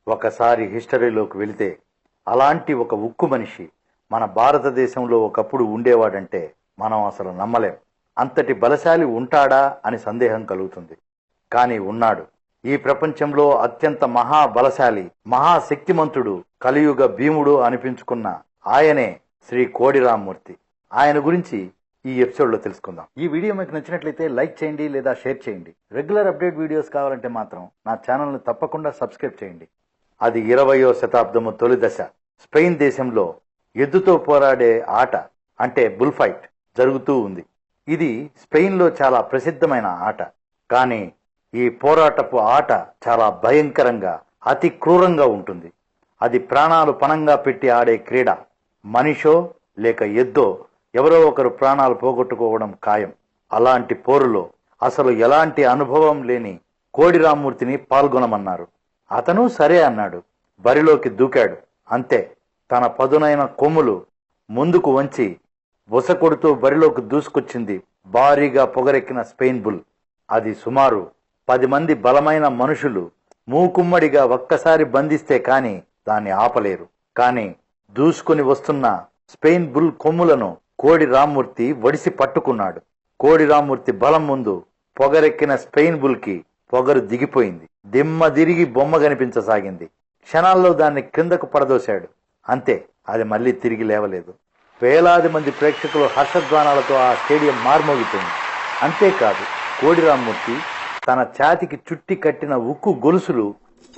ఒకసారి హిస్టరీలోకి వెళితే అలాంటి ఒక ఉక్కు మనిషి మన భారతదేశంలో ఒకప్పుడు ఉండేవాడంటే మనం అసలు నమ్మలేం. అంతటి బలశాలి ఉంటాడా అని సందేహం కలుగుతుంది. కానీ ఉన్నాడు. ఈ ప్రపంచంలో అత్యంత మహాబలశాలి, మహాశక్తిమంతుడు, కలియుగ భీముడు అనిపించుకున్న ఆయనే శ్రీ కోడి రామ్మూర్తి. ఆయన గురించి ఈ ఎపిసోడ్ లో తెలుసుకుందాం. ఈ వీడియో మీకు నచ్చినట్లయితే లైక్ చేయండి లేదా షేర్ చేయండి. రెగ్యులర్ అప్డేట్ వీడియోస్ కావాలంటే మాత్రం నా ఛానల్ ని తప్పకుండా సబ్స్క్రైబ్ చేయండి. అది 20వ శతాబ్దము తొలి దశ. స్పెయిన్ దేశంలో ఎద్దుతో పోరాడే ఆట అంటే బుల్ ఫైట్ జరుగుతూ ఉంది. ఇది స్పెయిన్ లో చాలా ప్రసిద్ధమైన ఆట. కానీ ఈ పోరాటపు ఆట చాలా భయంకరంగా, అతి క్రూరంగా ఉంటుంది. అది ప్రాణాలు పణంగా పెట్టి ఆడే క్రీడ. మనిషో లేక ఎద్దో ఎవరో ఒకరు ప్రాణాలు పోగొట్టుకోవడం ఖాయం. అలాంటి పోరులో అసలు ఎలాంటి అనుభవం లేని కోడి రామ్మూర్తిని పాల్గొనమన్నారు. అతను సరే అన్నాడు. బరిలోకి దూకాడు. అంతే, తన పదునైన కొమ్ములు ముందుకు వంచి బుస కొడుతూ బరిలోకి దూసుకొచ్చింది భారీగా పొగరెక్కిన స్పెయిన్ బుల్. అది సుమారు 10 మంది బలమైన మనుషులు మూకుమ్మడిగా ఒక్కసారి బంధిస్తే కాని దాన్ని ఆపలేరు. కాని దూసుకుని వస్తున్న స్పెయిన్ బుల్ కొమ్ములను కోడి రామ్మూర్తి వడిసి పట్టుకున్నాడు. కోడి రామ్మూర్తి బలం ముందు పొగరెక్కిన స్పెయిన్ బుల్ కి పొగరు దిగిపోయింది. దిమ్మ తిరిగి బొమ్మ కనిపించసాగింది. క్షణాల్లో దాన్ని క్రిందకు పడదోశాడు. అంతే, అది మళ్లీ తిరిగి లేవలేదు. వేలాది మంది ప్రేక్షకులు హర్షధ్వానాలతో ఆ స్టేడియం మార్మోగిపోయింది. అంతేకాదు, కోడి రామ్మూర్తి తన ఛాతికి చుట్టి కట్టిన ఉక్కు గొలుసులు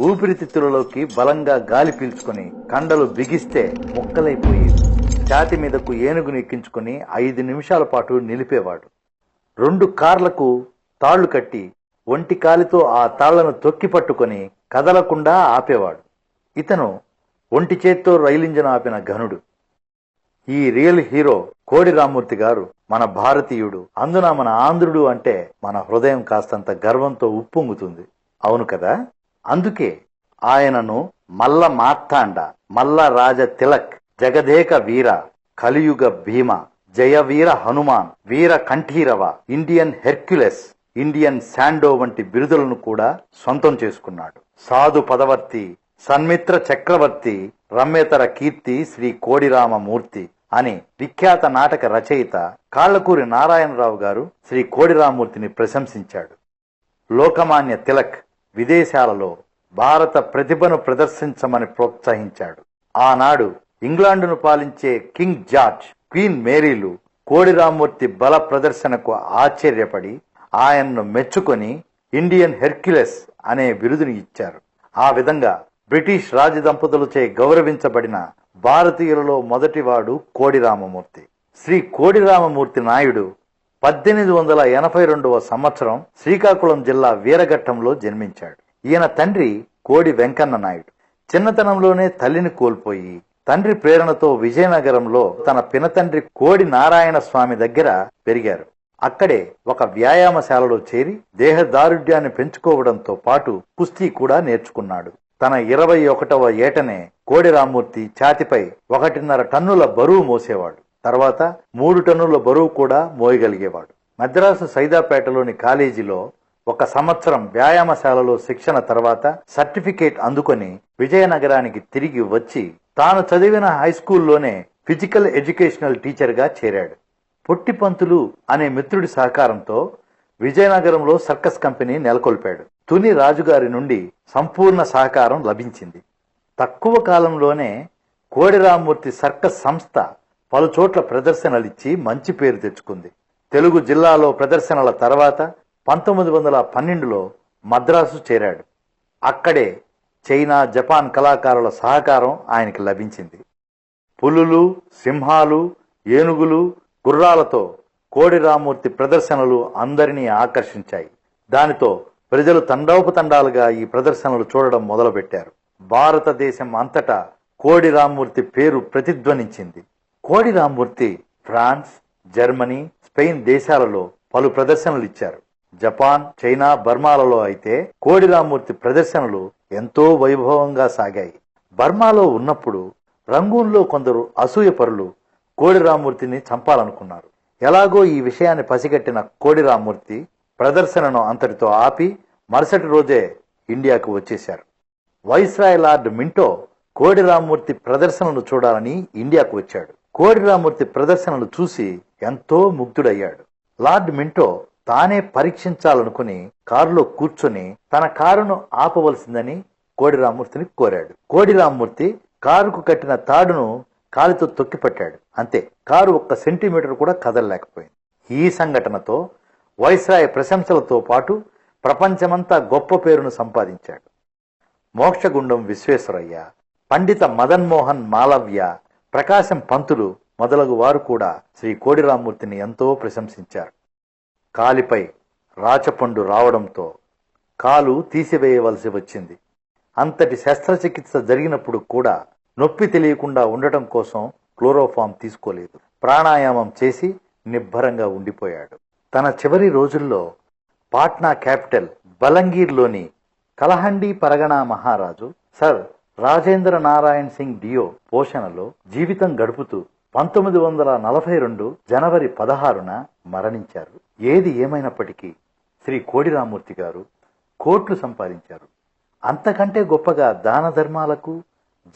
ఊపిరితిత్తులలోకి బలంగా గాలి పీల్చుకుని కండలు బిగిస్తే ముక్కలైపోయేవి. ఛాతి మీదకు ఏనుగును ఎక్కించుకుని 5 నిమిషాల పాటు నిలిపేవాడు. 2 కార్లకు తాళ్లు కట్టి ఒంటి కాలితో ఆ తాళ్లను తొక్కి పట్టుకుని కదలకుండా ఆపేవాడు. ఇతను ఒంటి చేత్తో రైలింజను ఆపిన ఘనుడు. ఈ రియల్ హీరో కోడి రామ్మూర్తి గారు మన భారతీయుడు. అందున మన ఆంధ్రుడు అంటే మన హృదయం కాస్తంత గర్వంతో ఉప్పొంగుతుంది. అవును కదా? అందుకే ఆయనను మల్ల మార్తాండ, మల్ల రాజ తిలక్, జగదేక వీర, కలియుగ భీమ, జయవీర హనుమాన్, వీర Kanteerava, Indian Hercules, Indian Sandow వంటి బిరుదులను కూడా సొంతం చేసుకున్నాడు. సాధు పదవర్తి, సన్మిత్ర చక్రవర్తి, రమ్యతర కీర్తి శ్రీ కోడిరామమూర్తి అని విఖ్యాత నాటక రచయిత కాళ్లకూరి నారాయణరావు గారు శ్రీ కోడిరామ్మూర్తిని ప్రశంసించాడు. లోకమాన్య తిలక్ విదేశాలలో భారత ప్రతిభను ప్రదర్శించమని ప్రోత్సహించాడు. ఆనాడు ఇంగ్లాండును పాలించే కింగ్ జార్జ్, క్వీన్ మేరీలు కోడి రామ్మూర్తి బల ప్రదర్శనకు ఆశ్చర్యపడి ఆయన్ను మెచ్చుకొని ఇండియన్ హెర్క్యులెస్ అనే బిరుదుని ఇచ్చారు. ఆ విధంగా బ్రిటిష్ రాజదంపతులచే గౌరవించబడిన భారతీయులలో మొదటివాడు కోడి రామమూర్తి. శ్రీ కోడి రామమూర్తి నాయుడు 1882వ సంవత్సరం శ్రీకాకుళం జిల్లా వీరఘట్టంలో జన్మించాడు. ఈయన తండ్రి కోడి వెంకన్న నాయుడు. చిన్నతనంలోనే తల్లిని కోల్పోయి తండ్రి ప్రేరణతో విజయనగరంలో తన పినతండ్రి కోడి నారాయణ స్వామి దగ్గర పెరిగారు. అక్కడే ఒక వ్యాయామశాలలో చేరి దేహదారుఢ్యాన్ని పెంచుకోవడంతో పాటు కుస్తీ కూడా నేర్చుకున్నాడు. తన 21వ ఏటనే కోడి రామ్మూర్తి ఛాతిపై 1.5 టన్నుల బరువు మోసేవాడు. తర్వాత 3 టన్నుల బరువు కూడా మోయగలిగేవాడు. మద్రాసు సైదాపేటలోని కాలేజీలో 1 సంవత్సరం వ్యాయామశాలలో శిక్షణ తర్వాత సర్టిఫికేట్ అందుకొని విజయనగరానికి తిరిగి వచ్చి తాను చదివిన హైస్కూల్లోనే ఫిజికల్ ఎడ్యుకేషనల్ టీచర్ గా చేరాడు. పొట్టిపంతులు అనే మిత్రుడి సహకారంతో విజయనగరంలో సర్కస్ కంపెనీ నెలకొల్పాడు. తుని రాజుగారి నుండి సంపూర్ణ సహకారం లభించింది. తక్కువ కాలంలోనే కోడి రామ్మూర్తి సర్కస్ సంస్థ పలుచోట్ల ప్రదర్శనలిచ్చి మంచి పేరు తెచ్చుకుంది. తెలుగు జిల్లాలో ప్రదర్శనల తర్వాత 1912లో మద్రాసు చేరాడు. అక్కడే చైనా, జపాన్ కళాకారుల సహకారం ఆయనకి లభించింది. పులులు, సింహాలు, ఏనుగులు, గుర్రాలతో కోడి రామ్మూర్తి ప్రదర్శనలు అందరినీ ఆకర్షించాయి. దానితో ప్రజలు తండోపతండాలుగా ఈ ప్రదర్శనలు చూడడం మొదలుపెట్టారు. భారతదేశం అంతటా కోడి రామ్మూర్తి పేరు ప్రతిధ్వనించింది. కోడి రామ్మూర్తి ఫ్రాన్స్, జర్మనీ, స్పెయిన్ దేశాలలో పలు ప్రదర్శనలు ఇచ్చారు. జపాన్, చైనా, బర్మాలలో అయితే కోడి రామ్మూర్తి ప్రదర్శనలు ఎంతో వైభవంగా సాగాయి. బర్మాలో ఉన్నప్పుడు రంగూన్లో కొందరు అసూయపరులు కోడి రామ్మూర్తిని చంపాలనుకున్నారు. ఎలాగో ఈ విషయాన్ని పసిగట్టిన కోడి రామ్మూర్తి ప్రదర్శనను అంతటితో ఆపి మరుసటి రోజే ఇండియాకు వచ్చేశారు. వైస్రాయ్ లార్డ్ మింటో కోడి రామ్మూర్తి ప్రదర్శనలు చూడాలని ఇండియాకు వచ్చాడు. కోడి రామ్మూర్తి ప్రదర్శనలు చూసి ఎంతో ముగ్ధుడయ్యాడు. లార్డ్ మింటో తానే పరీక్షించాలనుకుని కారులో కూర్చొని తన కారును ఆపవలసిందని కోడి రామ్మూర్తిని కోరాడు. కోడి రామ్మూర్తి కారుకు కట్టిన తాడును కాలితో తొక్కిపట్టాడు. అంతే, కారు 1 సెంటీమీటర్ కూడా కదలలేకపోయింది. ఈ సంఘటనతో వైస్రాయ్ ప్రశంసలతో పాటు ప్రపంచమంతా గొప్ప పేరును సంపాదించాడు. మోక్షగుండం విశ్వేశ్వరయ్య, పండిత మదన్మోహన్ మాలవ్య, ప్రకాశం పంతులు మొదలగు వారు కూడా శ్రీ కోడి రామ్మూర్తిని ఎంతో ప్రశంసించారు. కాలిపై రాచపండు రావడంతో కాలు తీసివేయవలసి వచ్చింది. అంతటి శస్త్రచికిత్స జరిగినప్పుడు కూడా నొప్పి తెలియకుండా ఉండటం కోసం క్లోరోఫామ్ తీసుకోలేదు. ప్రాణాయామం చేసి నిబ్బరంగా ఉండిపోయాడు. తన చివరి రోజుల్లో పాట్నా క్యాపిటల్ బలంగీర్లోని కలహండి పరగణా మహారాజు సర్ రాజేంద్ర నారాయణ్ సింగ్ డియో పోషణలో జీవితం గడుపుతూ 1942 జనవరి 16న మరణించారు. ఏది ఏమైనప్పటికీ శ్రీ కోడి రామ్మూర్తి గారు కోట్లు సంపాదించారు. అంతకంటే గొప్పగా దాన ధర్మాలకు,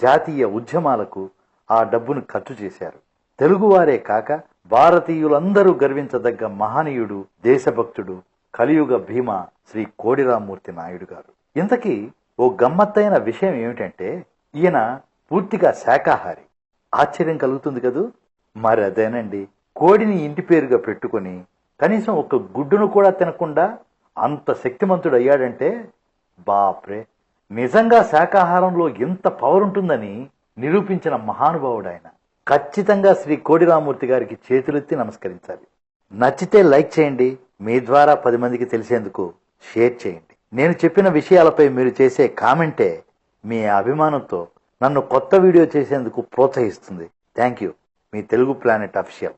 జాతీయ ఉద్యమాలకు ఆ డబ్బును ఖర్చు చేశారు. తెలుగువారే కాక భారతీయులందరూ గర్వించదగ్గ మహనీయుడు, దేశభక్తుడు, కలియుగ భీమ శ్రీ కోడి రామ్మూర్తి నాయుడు గారు. ఇంతకీ ఓ గమ్మత్తైన విషయం ఏమిటంటే ఈయన పూర్తిగా శాకాహారి. ఆశ్చర్యం కలుగుతుంది కదూ. మరి అదేనండి, కోడిని ఇంటి పేరుగా పెట్టుకుని కనీసం 1 గుడ్డును కూడా తినకుండా అంత శక్తిమంతుడు అయ్యాడంటే బాప్రే, నిజంగా శాకాహారంలో ఎంత పవర్ ఉంటుందని నిరూపించిన మహానుభావుడు ఆయన. ఖచ్చితంగా శ్రీ కోడి రామ్మూర్తి గారికి చేతులెత్తి నమస్కరించాలి. నచ్చితే లైక్ చేయండి. మీ ద్వారా 10 మందికి తెలిసేందుకు షేర్ చేయండి. నేను చెప్పిన విషయాలపై మీరు చేసే కామెంటే మీ అభిమానంతో నన్ను కొత్త వీడియో చేసేందుకు ప్రోత్సహిస్తుంది. Thank you. Me Telugu planet official.